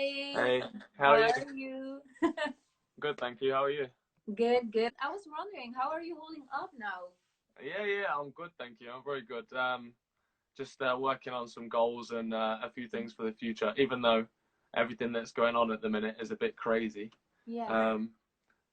Hi, Hey, how how are you? are you? Good, thank you. How are you? Good, good. I was wondering, how are you holding up now? Yeah, I'm good, thank you. I'm very good. Just working on some goals and a few things for the future, even though everything that's going on at the minute is a bit crazy. Yeah. Um,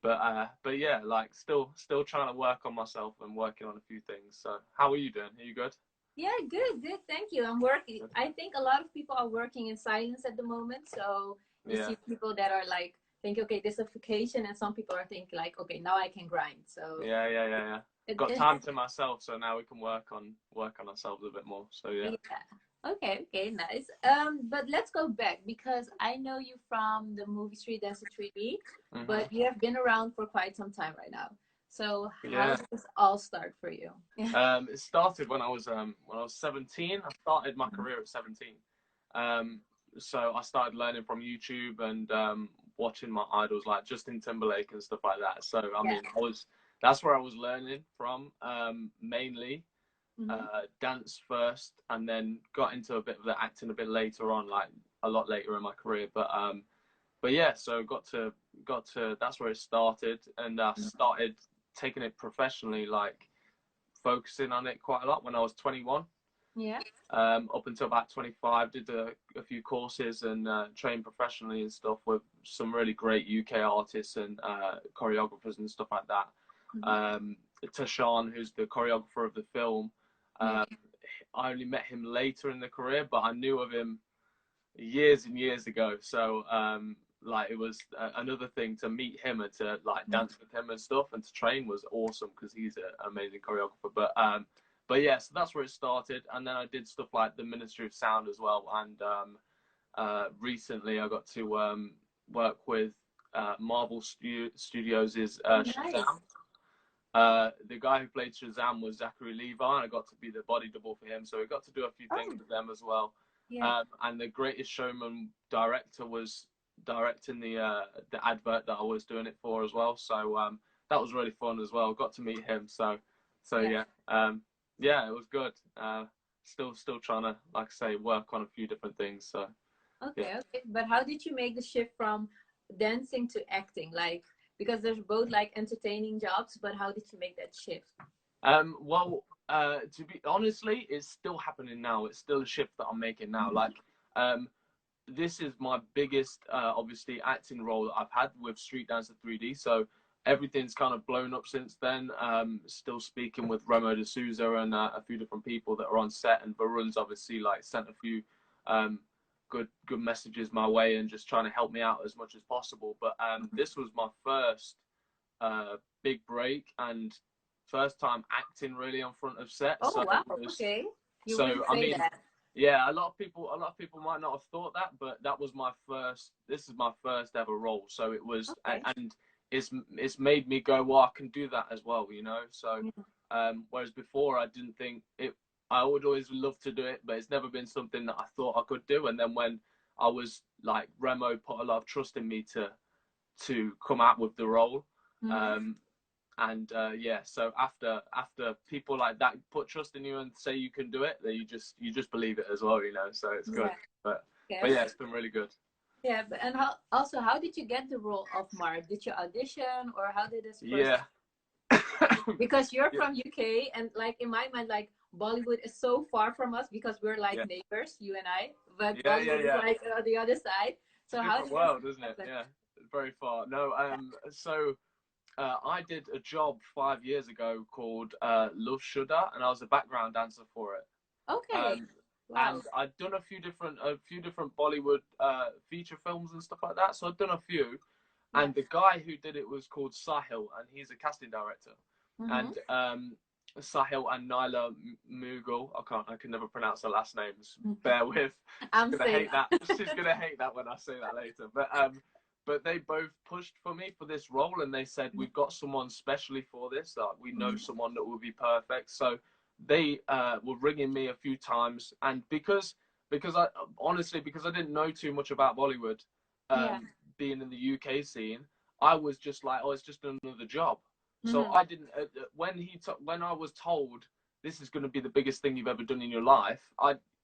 but yeah, like still trying to work on myself and working on a few things. So, how are you doing? Are you good? Yeah, good, good. Thank you. I'm working. Good. I think a lot of people are working in silence at the moment. So you Yeah, see people that are like, think, okay, this is a vacation, and some people are thinking like, okay, now I can grind. So yeah. Got it time to myself, so now we can work on ourselves a bit more. So yeah. yeah. Okay, okay, nice. But let's go back because I know you from the movie Street Dance 3D, hmm but you have been around for quite some time right now. So how Yeah. did this all start for you? It started when I was 17. I started my career at 17. Um, so I started learning from YouTube and watching my idols like Justin Timberlake and stuff like that. So I Yeah. mean, I was that's where I was learning from mainly Mm-hmm. dance first, and then got into a bit of the acting a bit later on, like a lot later in my career. But yeah, so got to that's where it started, and I started taking it professionally, like focusing on it quite a lot when I was 21. Yeah. Up until about 25, did a few courses and trained professionally and stuff with some really great UK artists and choreographers and stuff like that. Mm-hmm. Tashan, who's the choreographer of the film, Yeah. um, I only met him later in the career, but I knew of him years and years ago. So like it was another thing to meet him and to like Mm-hmm. dance with him and stuff and to train was awesome because he's an amazing choreographer. But yeah, so that's where it started, and then I did stuff like the Ministry of Sound as well. And recently I got to work with Marvel Studios' Oh, nice. Shazam. The guy who played Shazam was Zachary Levi, and I got to be the body double for him. So we got to do a few things Oh, with them as well. yeah. And the Greatest Showman director was directing the advert that I was doing it for as well. So that was really fun as well. Got to meet him. So Yeah. yeah, yeah, it was good. Still trying to, like I say, work on a few different things. So yeah. Okay, okay. But how did you make the shift from dancing to acting? Like, because there's both like entertaining jobs, but how did you make that shift? Well, to be honestly, it's still happening now. It's still a shift that I'm making now. Mm-hmm. Like, um, this is my biggest, obviously, acting role that I've had with Street Dancer 3D. So everything's kind of blown up since then. Still speaking with Remo Dsouza and a few different people that are on set, and Varun's obviously like sent a few um, good messages my way and just trying to help me out as much as possible. But this was my first big break and first time acting really on front of set. Oh, So wow. it was Okay. You so wouldn't I say mean, that. yeah, a lot of people might not have thought that, but that was my first. This is my first ever role. So it was, Okay. and it's made me go, well, I can do that as well, you know. So Yeah. whereas before I didn't think it. I would always love to do it, but it's never been something that I thought I could do. And then when I was like Remo put a lot of trust in me to come out with the role. Mm-hmm. Um, and yeah, so after people like that put trust in you and say you can do it, then you just believe it as well, you know. So it's good. Yeah. But Okay. but yeah, it's been really good. Yeah, but and how did you get the role of Mark? Did you audition or how did this process? Yeah. Because you're Yeah. from UK and like in my mind, like Bollywood is so far from us because we're like Yeah. neighbors, you and I, but Yeah. Bollywood is Yeah. like on the other side. It's a So how different did this world, isn't it? happen? Yeah. Very far. No. So I did a job 5 years ago called Love Shudder, and I was a background dancer for it. Okay. Um, Wow. and I'd done a few different Bollywood feature films and stuff like that. So I'd done a few, Yeah. and the guy who did it was called Sahil, and he's a casting director. Mm-hmm. And Sahil and Nyla Mughal, I can never pronounce her last names. Bear with. She's I'm gonna saying hate that. She's gonna hate that when I say that later. But they both pushed for me for this role, and they said we've got someone specially for this. Like we know Mhm. someone that will be perfect. So they were ringing me a few times, and because I honestly because I didn't know too much about Bollywood, Yeah. being in the UK scene, I was just like, oh, it's just another job. So Mhm. I didn't when I was told this is going to be the biggest thing you've ever done in your life,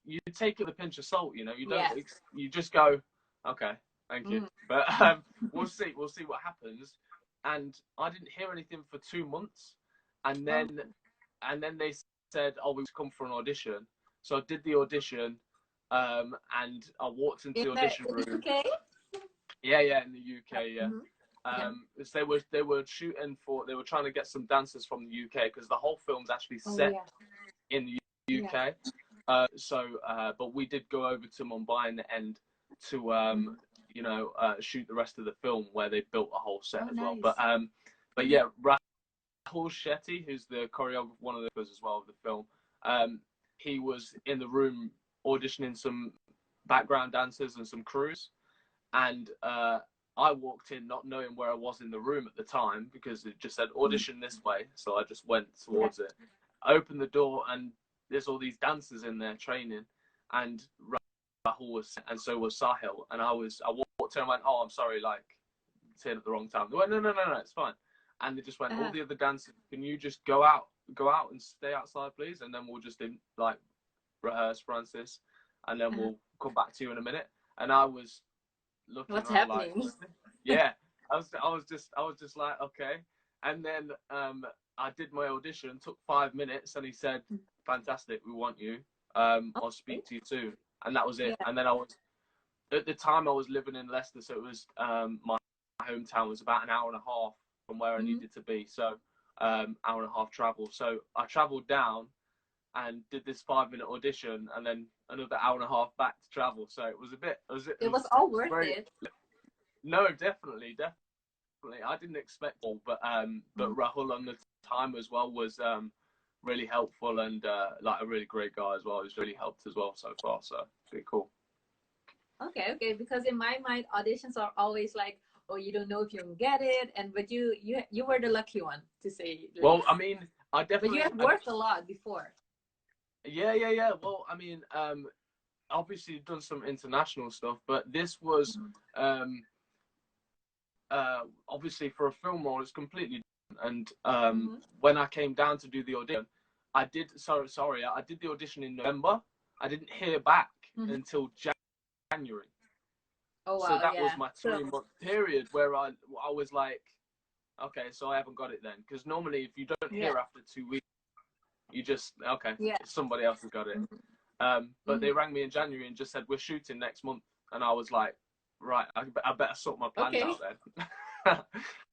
you take it with a pinch of salt. You know, you don't Yeah. you just go, okay. Thank you. But we'll see what happens. And I didn't hear anything for 2 months, and then they said, "Oh, we've come for an audition." So I did the audition, and I walked into the audition room. In the UK? Yeah, in the UK, yeah. Yeah. They were shooting for, they were trying to get some dancers from the UK because the whole film's actually set in the UK. But we did go over to Mumbai in the end to shoot the rest of the film where they built a whole set as well. But yeah, Rahul Shetty, who's the choreographer, one of the as well of the film, he was in the room auditioning some background dancers and some crews, and I walked in not knowing where I was in the room at the time because it just said audition this way, so I just went towards it. I opened the door and there's all these dancers in there training, and Rahul was, and so was Sahil, and I walked in and went, "Oh, I'm sorry, like, it's here at the wrong time." They went, "No, it's fine." And they just went, "All the other dancers, can you just go out and stay outside, please, and then we'll just like rehearse, Francis, and then we'll come back to you in a minute." And I was looking, what's happening? Like, yeah, I was just like, okay. And then I did my audition, took 5 minutes, and he said, "Fantastic, we want you. I'll speak to you soon." And that was it. And then at the time I was living in Leicester, so it was my hometown was about an hour and a half from where I needed to be, so hour and a half travel. So I travelled down and did this 5-minute audition, and then another hour and a half back to travel. So it was a bit. It was all worth it. No, definitely. I didn't expect all, but Rahul on the time as well was really helpful, and like a really great guy as well. He's really helped as well so far. So it's pretty cool. Okay. Because in my mind, auditions are always like, oh, you don't know if you can get it, but you were the lucky one to say. Well, I mean, I definitely. But you have worked a lot before. Yeah. Well, I mean, obviously done some international stuff, but this was obviously for a film role, it's completely different. And when I came down to do the audition, I did the audition in November. I didn't hear back until January. Oh wow! So that was my 3-month period where I was like, okay, so I haven't got it then, because normally if you don't hear after 2 weeks, you just somebody else has got it. But they rang me in January and just said, "We're shooting next month," and I was like, right, I better sort my plans out then.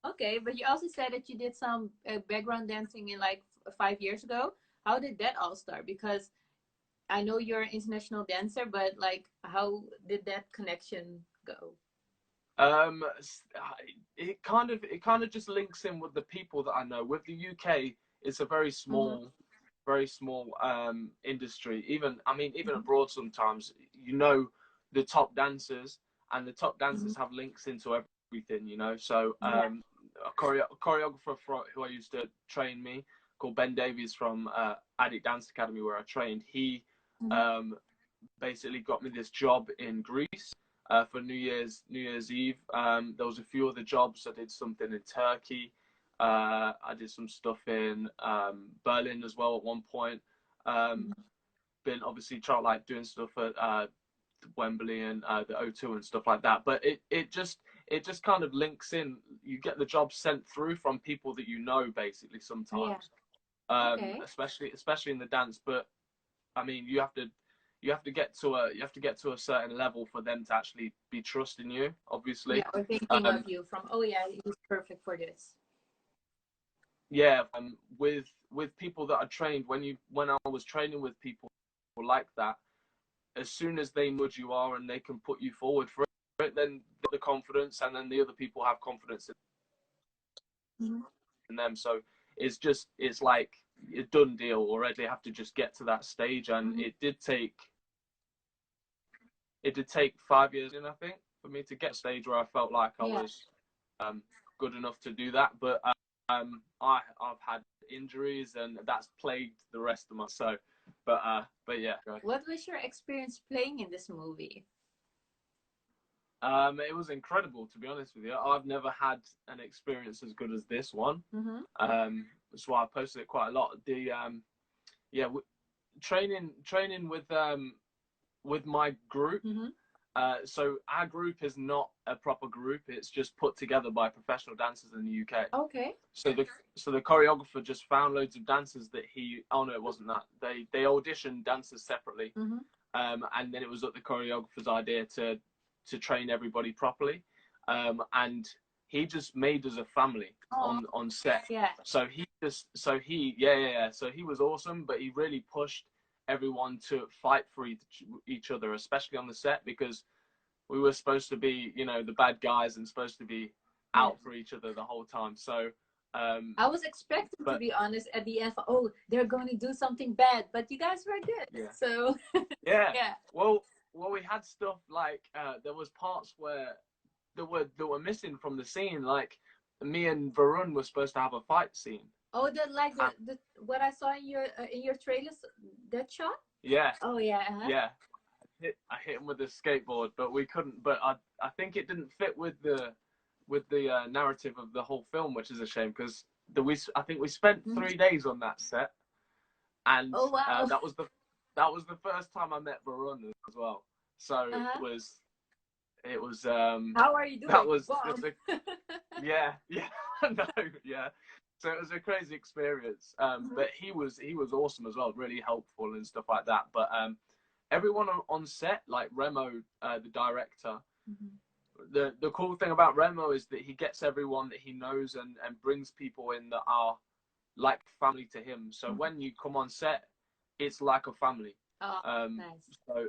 Okay, but you also said that you did some background dancing in like 5 years ago. How did that all start? Because I know you're an international dancer, but like, how did that connection go? It kind of just links in with the people that I know. With the UK, it's a very small industry. Even abroad sometimes, the top dancers, and the top dancers have links into everything, So a choreographer who I used to train me, called Ben Davies from Addict Dance Academy, where I trained, he basically got me this job in Greece for New Year's Eve. There was a few other jobs. I did something in Turkey. I did some stuff in Berlin as well at one point. Been obviously doing stuff at Wembley and the O2 and stuff like that. But it just kind of links in. You get the job sent through from people that you know, basically, sometimes. Especially in the dance. But I mean, you have to get to a certain level for them to actually be trusting you, obviously. Yeah, or thinking of you from, oh yeah, he's perfect for this. Yeah, with people that I trained, when I was training with people like that, as soon as they nudge you are and they can put you forward for it, then the confidence, and then the other people have confidence in them. So it's like a done deal already. I have to just get to that stage, and it did take 5 years, I think, for me to get to a stage where I felt like I was good enough to do that. But I've had injuries, and that's plagued the rest of my so. But yeah. What was your experience playing in this movie? It was incredible, to be honest with you. I've never had an experience as good as this one. That's why I posted it quite a lot. The training with my group. So our group is not a proper group. It's just put together by professional dancers in the UK. Okay. So the choreographer just found loads of dancers that he. Oh no, it wasn't that. They auditioned dancers separately, and then it was the choreographer's idea to train everybody properly, and he just made us a family on set. Yeah. So he was awesome, but he really pushed everyone to fight for each other, especially on the set, because we were supposed to be, you know, the bad guys and supposed to be out for each other the whole time. So I was expecting, to be honest, at the end, oh, they're going to do something bad, but you guys were good. Yeah. So yeah. Well, we had stuff like there was parts where that were missing from the scene. Like me and Varun were supposed to have a fight scene. Oh, the what I saw in your trailers, that shot. Yeah. Oh yeah. Yeah. I hit him with the skateboard, but we couldn't. But I think it didn't fit with the narrative of the whole film, which is a shame, because I think we spent 3 days on that set, and oh, wow. that was the first time I met Varun as well. So it was how are you doing? That was yeah no yeah. So it was a crazy experience. But he was awesome as well, really helpful and stuff like that. But everyone on set, like Remo, the director, the cool thing about Remo is that he gets everyone that he knows and brings people in that are like family to him. So when you come on set, it's like a family. Oh, nice. So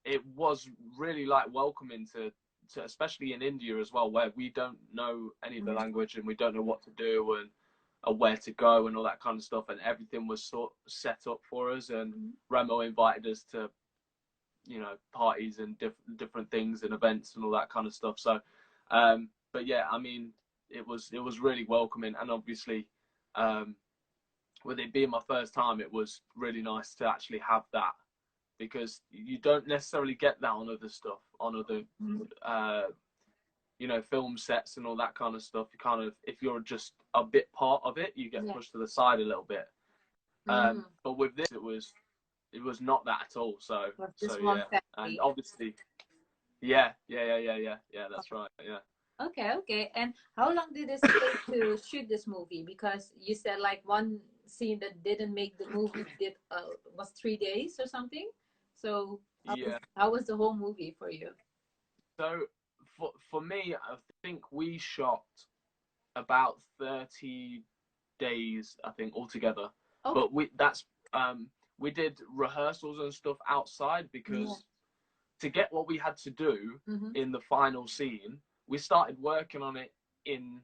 it was really like welcoming to especially in India as well, where we don't know any of the language and we don't know what to do and where to go and all that kind of stuff, and everything was sort of set up for us, and Remo invited us to, you know, parties and different things and events and all that kind of stuff. So but yeah, I mean, it was really welcoming, and obviously with it being my first time, it was really nice to actually have that, because you don't necessarily get that on other stuff, on other you know, film sets and all that kind of stuff. You kind of, if you're just a bit part of it, you get pushed to the side a little bit. But with this, it was not that at all. So yeah, and obviously, yeah, that's right, yeah. Okay. And how long did it take to shoot this movie? Because you said like one scene that didn't make the movie was 3 days or something. So how was the whole movie for you? So for me, I think we shot about 30 days, I think, altogether. But we did rehearsals and stuff outside, because to get what we had to do in the final scene, we started working on it in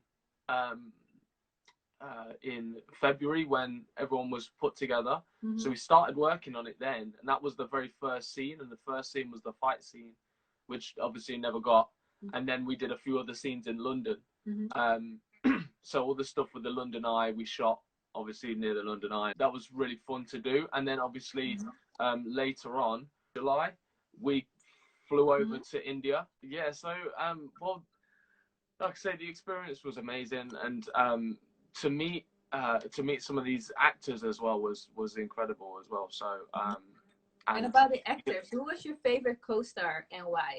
February when everyone was put together. So we started working on it then, and that was the very first scene, and the first scene was the fight scene, which obviously never got. And then we did a few other scenes in London. So all the stuff with the London Eye, we shot obviously near the London Eye. That was really fun to do. And then obviously later on, July, we flew over to India. Yeah, so well, like I say, the experience was amazing, and to meet some of these actors as well was incredible as well. So and about the actors, who was your favorite co-star and why?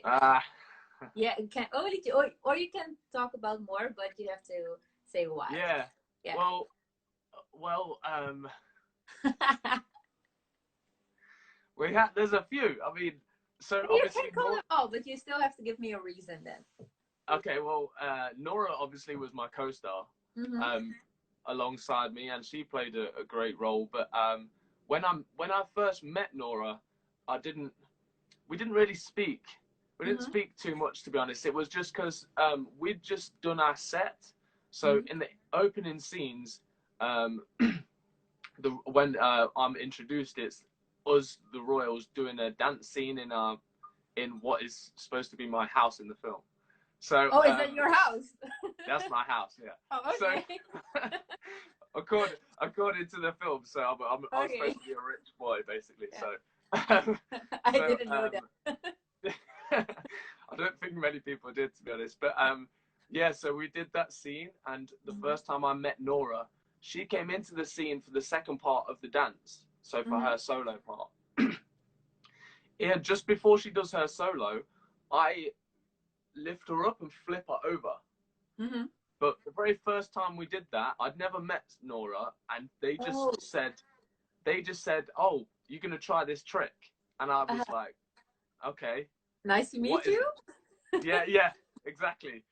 Yeah, you can or you can talk about more, but you have to say why. Yeah. Well, there's a few. I mean, so you can call them all, but you still have to give me a reason then. Okay, well, Nora obviously was my co-star alongside me, and she played a great role. But when I first met Nora, we didn't really speak. We didn't speak too much, to be honest. It was just because we'd just done our set. So in the opening scenes, when I'm introduced, it's us, the Royals, doing a dance scene in what is supposed to be my house in the film. So is that your house? That's my house, yeah. Oh, okay. So according to the film, so I'm supposed to be a rich boy, basically. Yeah. So I didn't know that. I don't think many people did, to be honest. But yeah, so we did that scene, and the first time I met Nora, she came into the scene for the second part of the dance, so for her solo part. Yeah, just before she does her solo, I lift her up and flip her over. Mm-hmm. But the very first time we did that, I'd never met Nora, and they just said, "Oh, you're gonna try this trick," and I was like, "Okay, nice to meet you." Yeah, exactly.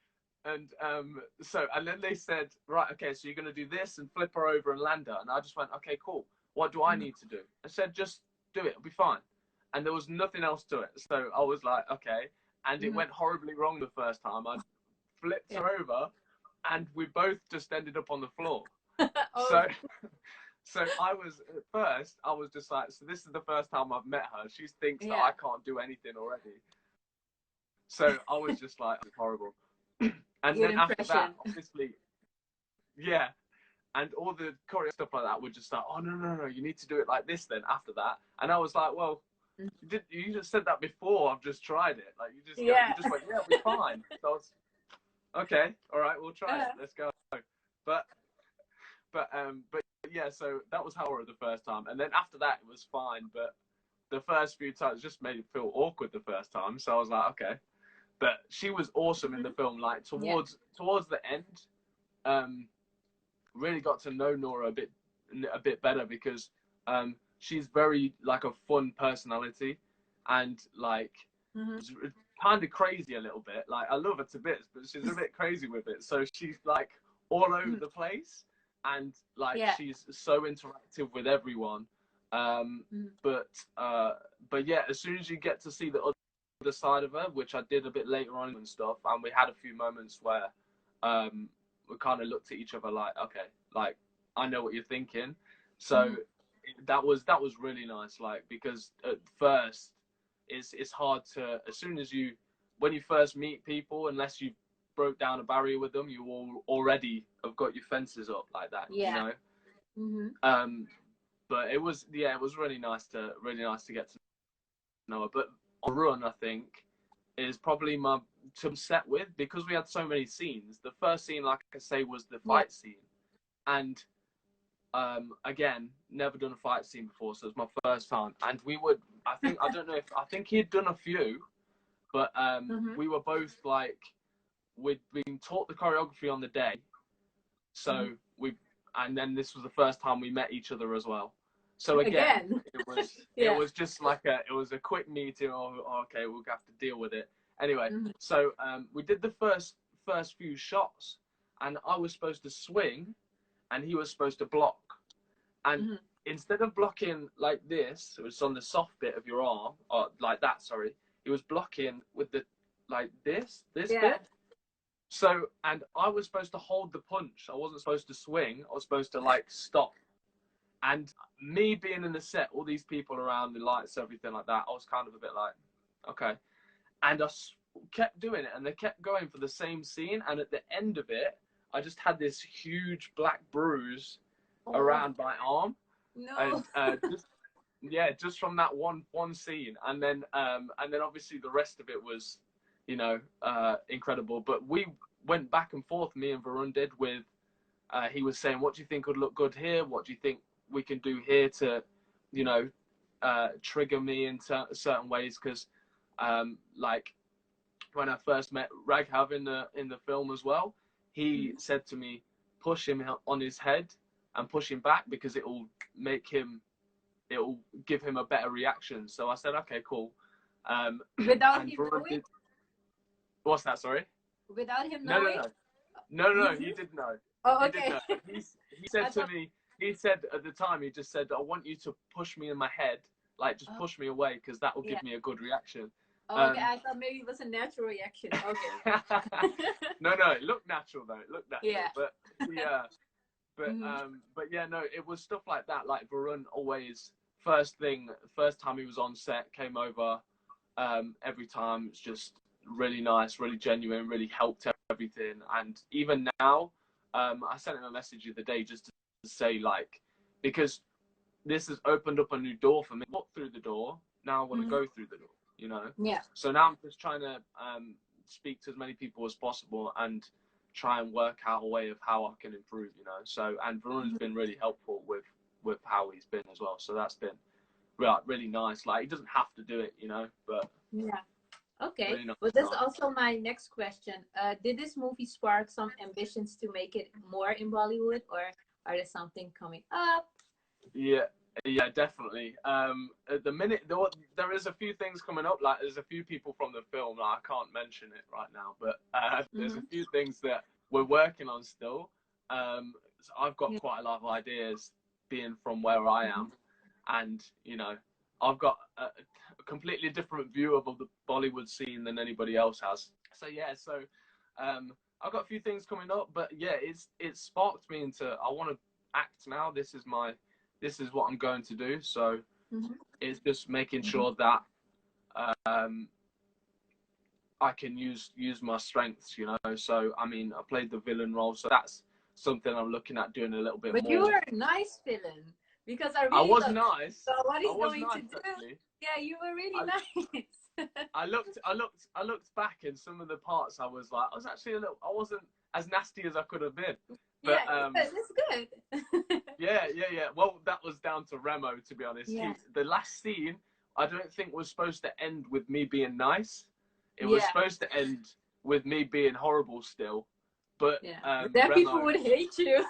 And and then they said, "Right, okay, so you're gonna do this and flip her over and land her," and I just went, "Okay, cool. What do I need to do?" I said, "Just do it. It'll be fine." And there was nothing else to it, so I was like, "Okay." And it went horribly wrong the first time. I flipped her over, and we both just ended up on the floor. So, so I was at first, I was just like, so this is the first time I've met her. She thinks that I can't do anything already. So I was just like, it's horrible. And then after that, obviously, yeah. And all the choreo stuff like that would just start, oh, no, you need to do it like this then after that. And I was like, well, you just said that before. I've just tried it. Like, you just went, yeah, we're fine. So I was, okay, all right, we'll try it. Let's go. But yeah, so that was horror the first time. And then after that, it was fine. But the first few times just made it feel awkward the first time. So I was like, okay. But she was awesome in the film. Like towards the end, really got to know Nora a bit better because she's very like a fun personality and like kind of crazy a little bit. Like I love her to bits, but she's a bit crazy with it. So she's like all over the place and like she's so interactive with everyone. But yeah, as soon as you get to see the other side of her, which I did a bit later on and stuff, and we had a few moments where we kind of looked at each other like, okay, like I know what you're thinking. So that was really nice, like because at first it's hard to, as soon as when you first meet people, unless you broke down a barrier with them, you all already have got your fences up like that, you know. But it was really nice to get to know her. But Varun, I think, is probably my to set with because we had so many scenes. The first scene, like I say, was the fight scene, and again, never done a fight scene before, so it was my first time. And we would, I think he'd done a few, but we were both like, we'd been taught the choreography on the day, so and then this was the first time we met each other as well. So again. It was just like it was a quick meeting. Oh, okay, we'll have to deal with it. Anyway, so we did the first few shots, and I was supposed to swing, and he was supposed to block. And instead of blocking like this, it was on the soft bit of your arm, or like that. Sorry, he was blocking with the like this bit. So, and I was supposed to hold the punch. I wasn't supposed to swing. I was supposed to like stop. And me being in the set, all these people around, the lights, everything like that, I was kind of a bit like, okay. And I kept doing it, and they kept going for the same scene. And at the end of it, I just had this huge black bruise around my arm. No. And just from that one scene. And then obviously the rest of it was, incredible. But we went back and forth, me and Varun did, with, he was saying, what do you think would look good here? What do you think we can do here to, trigger me in certain ways? Because, like, when I first met Raghav in the film as well, he said to me, push him on his head and push him back because it will give him a better reaction. So I said, okay, cool. Without him knowing? What's that, sorry? Without him knowing? No, he did know. Oh, okay. He said to me, he said at the time, he just said, I want you to push me in my head, like just push me away because that will give me a good reaction. Oh, okay, I thought maybe it was a natural reaction. Okay. No, it looked natural though. It looked natural. Yeah. But yeah, no, it was stuff like that. Like Varun always, first time he was on set, came over. Every time it's just really nice, really genuine, really helped everything. And even now, I sent him a message the other day just to say, like, because this has opened up a new door for me. Walk through the door. Now I want to go through the door. Yeah. So now I'm just trying to speak to as many people as possible and try and work out a way of how I can improve. So, and Varun has been really helpful with how he's been as well. So that's been really nice. Like, he doesn't have to do it, but yeah. Okay, Really nice but that's guy. also my next question. Did this movie spark some ambitions to make it more in Bollywood, or are there something coming up? Yeah, yeah, definitely. At the minute, there is a few things coming up. Like, there's a few people from the film. Like, I can't mention it right now, but there's a Mm-hmm. few things that we're working on still. So I've got Yeah. quite a lot of ideas, being from where I Mm-hmm. am, and I've got a completely different view of the Bollywood scene than anybody else has. So yeah, I've got a few things coming up, but yeah, it's sparked me into I want to act now. This is what I'm going to do. So Mm-hmm. it's just making Mm-hmm. sure that um, I can use my strengths, So I mean, I played the villain role, so that's something I'm looking at doing a little bit But you more. were a nice villain because I I really was thought, nice. so what I he's was going to nice do? actually. Yeah, you were really I nice. I looked back in some of the parts. I was actually I wasn't as nasty as I could have been, Yeah, but good. That's good. yeah. Well, that was down to Remo, to be honest. Yeah. The last scene, I don't think was supposed to end with me being nice. It was Yeah. supposed to end with me being horrible still. But Yeah. But then people Remo, would hate you.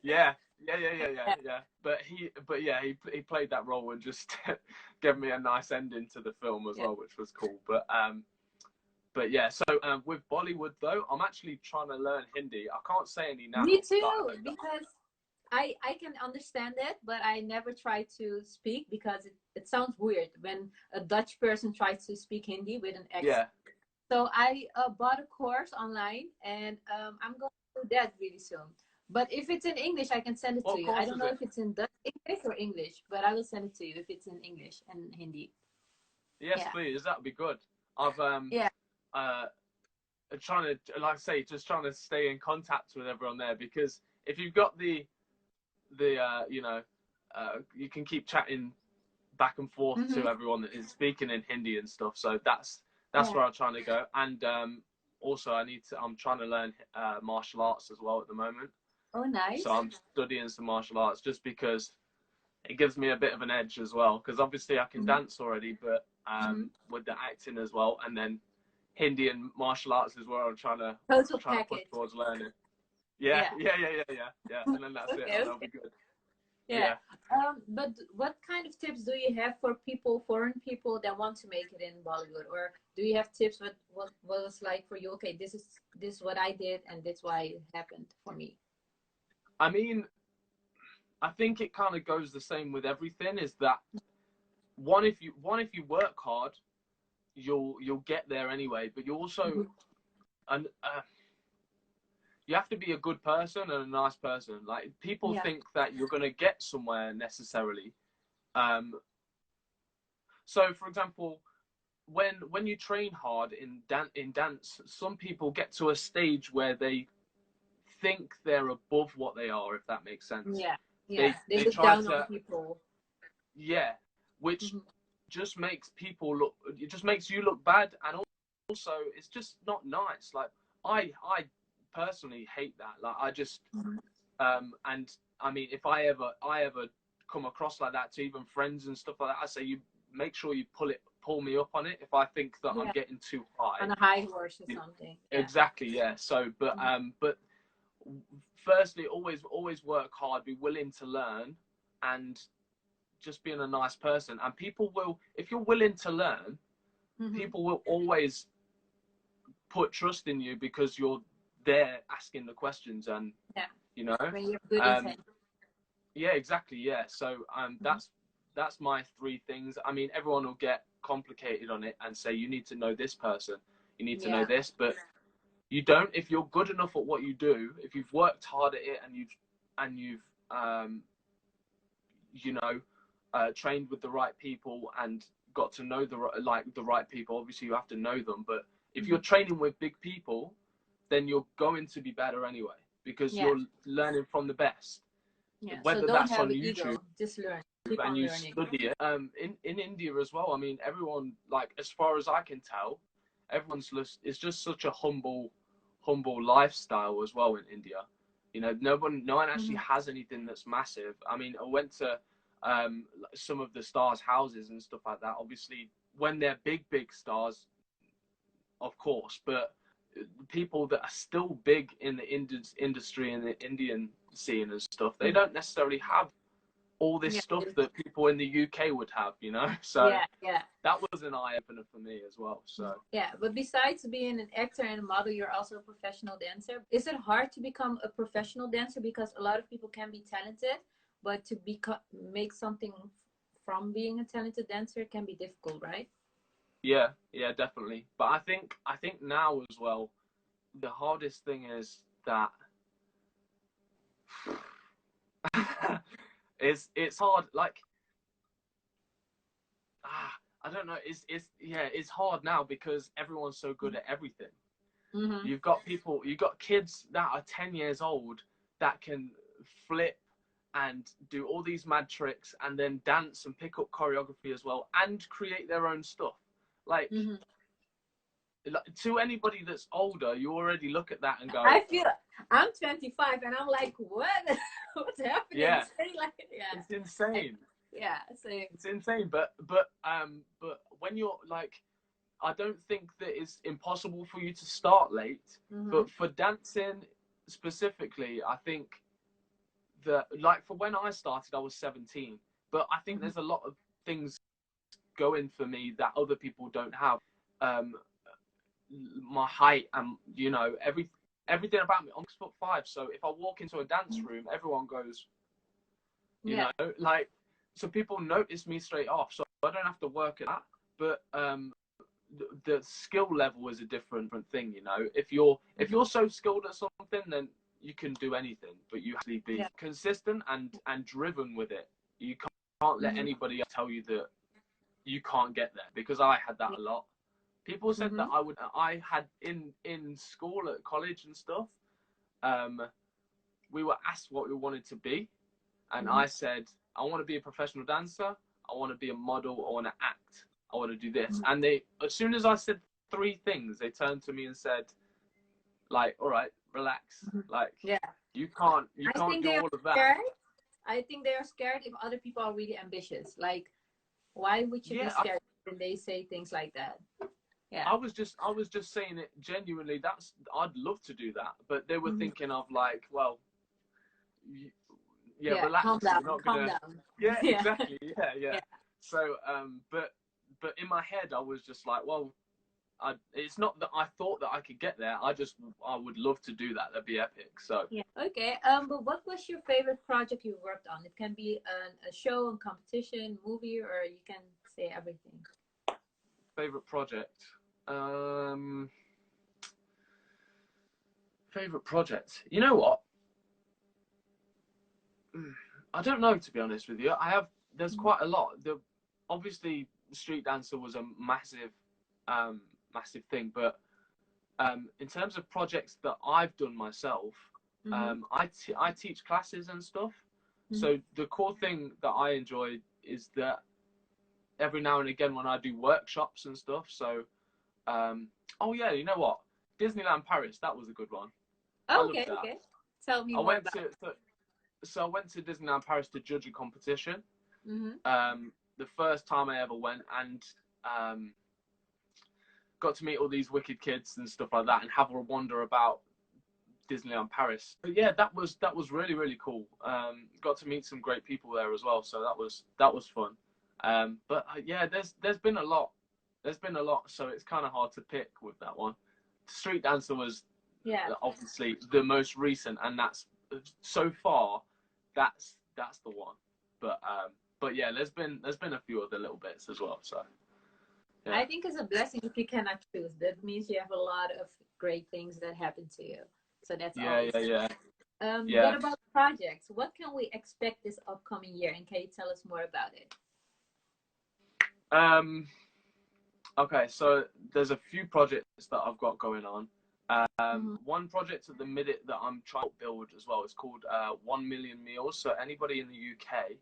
yeah, Yeah. yeah. But yeah, he played that role and just gave me a nice ending to the film as Yeah. well, which was cool. But yeah, so with Bollywood though, I'm actually trying to learn Hindi. I can't say any now. Me Like, too, because I can understand it, but I never try to speak because it sounds weird when a Dutch person tries to speak Hindi with an accent. yeah, So I bought a course online, and I'm going to do that really soon. But if it's in English, I can send it to what you. I course don't is know it? if it's in Dutch English or English, but I will send it to you if it's in English and Hindi. Yes, Yeah. please. That'd be good. I've Yeah. uh trying to, like I say, just trying to stay in contact with everyone there, because if you've got the you can keep chatting back and forth Mm-hmm. to everyone that is speaking in Hindi and stuff. So that's Yeah. where I'm trying to go. And also I'm trying to learn martial arts as well at the moment. Oh, So nice. I'm studying some martial arts just because it gives me a bit of an edge as well. Because obviously I can Mm-hmm. dance already, but Mm-hmm. with the acting as well, and then Hindi and martial arts is where Total trying to push package. towards learning. Yeah, Yeah. yeah. And then that's it. Okay. That'll Okay. be good. Yeah. Yeah. But what kind of tips do you have for people, foreign people that want to make it in Bollywood? Or do you have tips what was like for you? Okay, this is what I did and that's why it happened for me. I mean, I think it kind of goes the same with everything. Is that one if you work hard, you'll get there anyway. But you also Mm-hmm. and you have to be a good person and a nice person. Like, people Yeah. think that you're gonna get somewhere necessarily. Um, so for example, when you train hard in dance, some people get to a stage where they think they're above what they are, if that makes sense. Yeah. Yeah. They They look try down on to, people. yeah, which Mm-hmm. just makes people look, it just makes you look bad, and also it's just not nice. Like, I personally hate that. Like, I just Mm-hmm. and I mean, if I ever come across like that to even friends and stuff like that, I say, you make sure you pull me up on it if I think that I'm Yeah. getting too high. On a high horse or something. Yeah. Exactly, yeah. So Mm-hmm. but firstly, always work hard, be willing to learn, and just being a nice person. And people will, if you're willing to learn, Mm-hmm. people will always put trust in you because you're there asking the questions. And Yeah. you know When you have good um intent. yeah, exactly, yeah. So Mm-hmm. that's my three things. I mean, everyone will get complicated on it and say, you need to know this person, you need to know Yeah. this, but you don't. If you're good enough at what you do, if you've worked hard at it, and you've you know trained with the right people and got to know the right people. Obviously you have to know them, but if Mm-hmm. you're training with big people, then you're going to be better anyway, because Yeah. you're learning from the best, Yeah. So whether don't that's have on an YouTube ego. Just learn. Keep and on you learning. study it. In India as well, I mean, everyone, like, as far as I can tell, it's just such a humble lifestyle as well in India. No one actually Mm-hmm. has anything that's massive. I mean, I went to some of the stars' houses and stuff like that. Obviously, when they're big stars, of course, but people that are still big in the industry and the Indian scene and stuff, they don't necessarily have all this Yeah. stuff that people in the UK would have, you know. So Yeah. that was an eye opener for me as well. So Yeah, but besides being an actor and a model, you're also a professional dancer. Is it hard to become a professional dancer? Because a lot of people can be talented, but to make something from being a talented dancer can be difficult, right? yeah, definitely. But I think now as well, the hardest thing is that it's hard. Like I don't know. It's hard now because everyone's so good at everything. Mm-hmm. You've got kids that are 10 years old that can flip and do all these mad tricks and then dance and pick up choreography as well and create their own stuff. Like, Mm-hmm. to anybody that's older, you already look at that and go, I feel I'm 25 and I'm like, what? What's happening? yeah, Like, yeah, it's insane. yeah, same. It's insane. But when you're like, I don't think that it's impossible for you to start late. Mm-hmm. But for dancing specifically, I think that, like, for when I started, I was 17. But I think there's a lot of things going for me that other people don't have. My height and, you know, everything about me. I'm 6'5", so if I walk into a dance room, everyone goes, you know, like, so people notice me straight off. So I don't have to work at that. But the skill level is a different thing, you know. If you're so skilled at something, then you can do anything. But you have to be consistent and driven with it. You can't let anybody else tell you that you can't get there, because I had that a lot. People said that I had in school, at college and stuff, we were asked what we wanted to be, and I said, I want to be a professional dancer, I want to be a model, I want to act, I want to do this. And they, as soon as I said 3 things, they turned to me and said, like, all right, relax, like, you can't do all of that. Scared. I think they are scared if other people are really ambitious. Like, why would you be scared when they say things like that? Yeah. I was just saying it genuinely. I'd love to do that, but they were thinking of, like, well, relax. Calm down. You're not Calm gonna. down. Yeah, exactly. Yeah. So, but in my head, I was just like, well, it's not that I thought that I could get there. I would love to do that. That'd be epic. So. Yeah. Okay. But what was your favorite project you worked on? It can be a show, a competition, movie, or you can say everything. Favorite project. Favorite project. You know what? I don't know, to be honest with you. There's quite a lot. Obviously, Street Dancer was a massive thing, but in terms of projects that I've done myself, I teach classes and stuff. So the core thing that I enjoy is that every now and again when I do workshops and stuff. So, oh yeah, you know what? Disneyland Paris, that was a good one. Oh, okay. Tell me more about it. So I went to Disneyland Paris to judge a competition. The first time I ever went, and got to meet all these wicked kids and stuff like that, and have a wander about Disneyland Paris. But yeah, that was really, really cool. Got to meet some great people there as well, so that was fun. But yeah, there's been a lot. So it's kind of hard to pick with that one. Street Dancer was obviously the most recent, and that's so far that's the one. But yeah, there's been a few other little bits as well. So yeah. I think it's a blessing if you cannot choose. That means you have a lot of great things that happen to you. So that's always What about projects? What can we expect this upcoming year? And can you tell us more about it? Okay, so there's a few projects that I've got going on. One project at the minute that I'm trying to build as well is called 1 Million Meals. So anybody in the UK,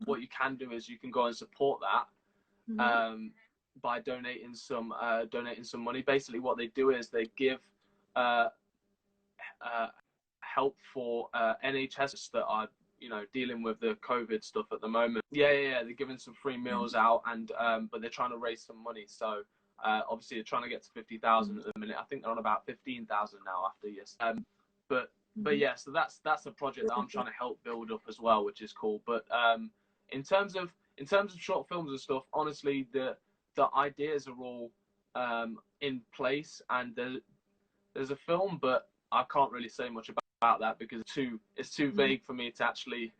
what you can do is you can go and support that by donating some money. Basically, what they do is they give help for NHS that are, you know, dealing with the COVID stuff at the moment. Yeah. They're giving some free meals out, and but they're trying to raise some money. So Obviously, they're trying to get to 50,000 at the minute. I think they're on about 15,000 now after yes. But yeah, so that's a project that I'm trying to help build up as well, which is cool. But in terms of short films and stuff, honestly, the ideas are all in place, and there's a film, but I can't really say much about that because it's too vague for me to actually,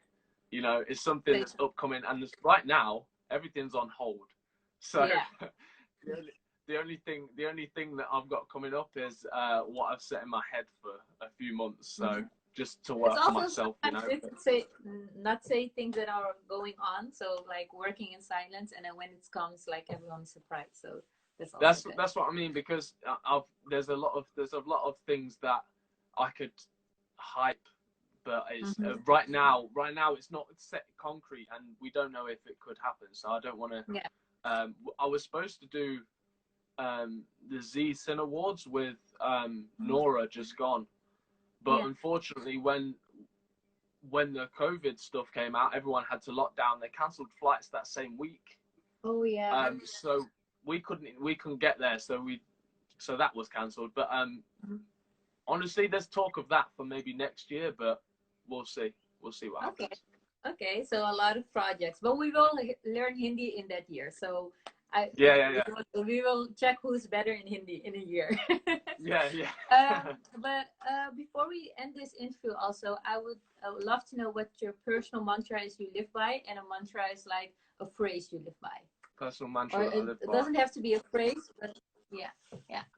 you know, it's something that's upcoming, and right now everything's on hold. So the only thing that I've got coming up is what I've set in my head for a few months. So just to work for myself, you know. Not say things that are going on. So like working in silence, and then when it comes, like everyone's surprised. So that's what I mean, because there's a lot of things that I could hype, but it's right now it's not set concrete, and we don't know if it could happen. So I don't want to. Yeah. I was supposed to do the Z Cine Awards with Nora, just gone, but unfortunately when the COVID stuff came out, everyone had to lock down. They cancelled flights that same week. Oh yeah. So we couldn't get there, so that was cancelled. But honestly, there's talk of that for maybe next year, but we'll see what happens. Okay, so a lot of projects, but we will learn Hindi in that year. So we will check who's better in Hindi in a year. But before we end this interview, also I would love to know what your personal mantra is you live by, and a mantra is like a phrase you live by. Personal mantra. Or it doesn't have to be a phrase, but yeah.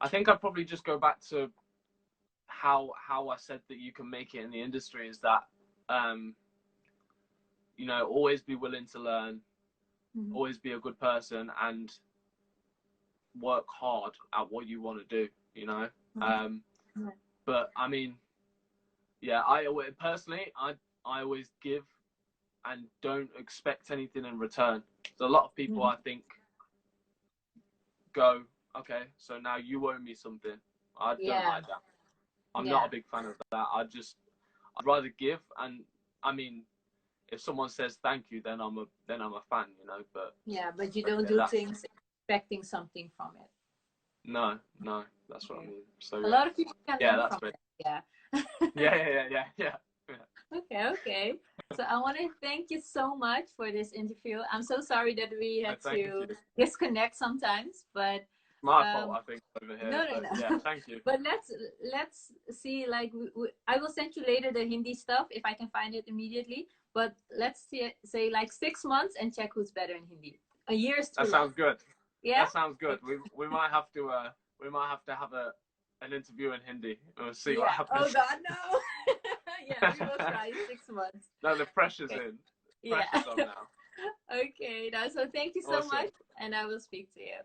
I think I'd probably just go back to how I said that you can make it in the industry, is that you know, always be willing to learn, always be a good person, and work hard at what you want to do, you know. But I mean, yeah, I always give and don't expect anything in return. So a lot of people, I think, go, okay, so now you owe me something. I don't like that. I'm not a big fan of that. I'd rather give, and I mean, if someone says thank you, then I'm a fan, you know. But but you don't do things expecting something from it. No, that's what I mean. So a lot of people can learn from it. Yeah. Okay. So I want to thank you so much for this interview. I'm so sorry that we had to disconnect sometimes, but my fault, I think, over here. No. Yeah, thank you. But let's see. Like, I will send you later the Hindi stuff if I can find it immediately. But let's say like 6 months and check who's better in Hindi. A year is too long. That sounds good. Yeah, that sounds good. We might have to have an interview in Hindi. We'll see what happens. Oh God, no. Yeah, we will try 6 months. No, the pressure's in. Pressure's on now. Okay, now so thank you so much, and I will speak to you.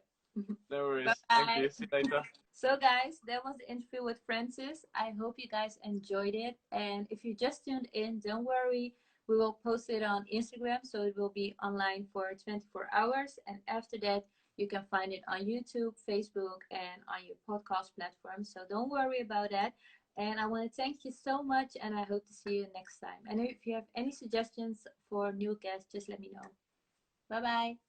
No worries. Bye. Thank you. See you later. So guys, that was the interview with Francis. I hope you guys enjoyed it. And if you just tuned in, don't worry. We will post it on Instagram, so it will be online for 24 hours. And after that, you can find it on YouTube, Facebook, and on your podcast platform. So don't worry about that. And I want to thank you so much, and I hope to see you next time. And if you have any suggestions for new guests, just let me know. Bye-bye.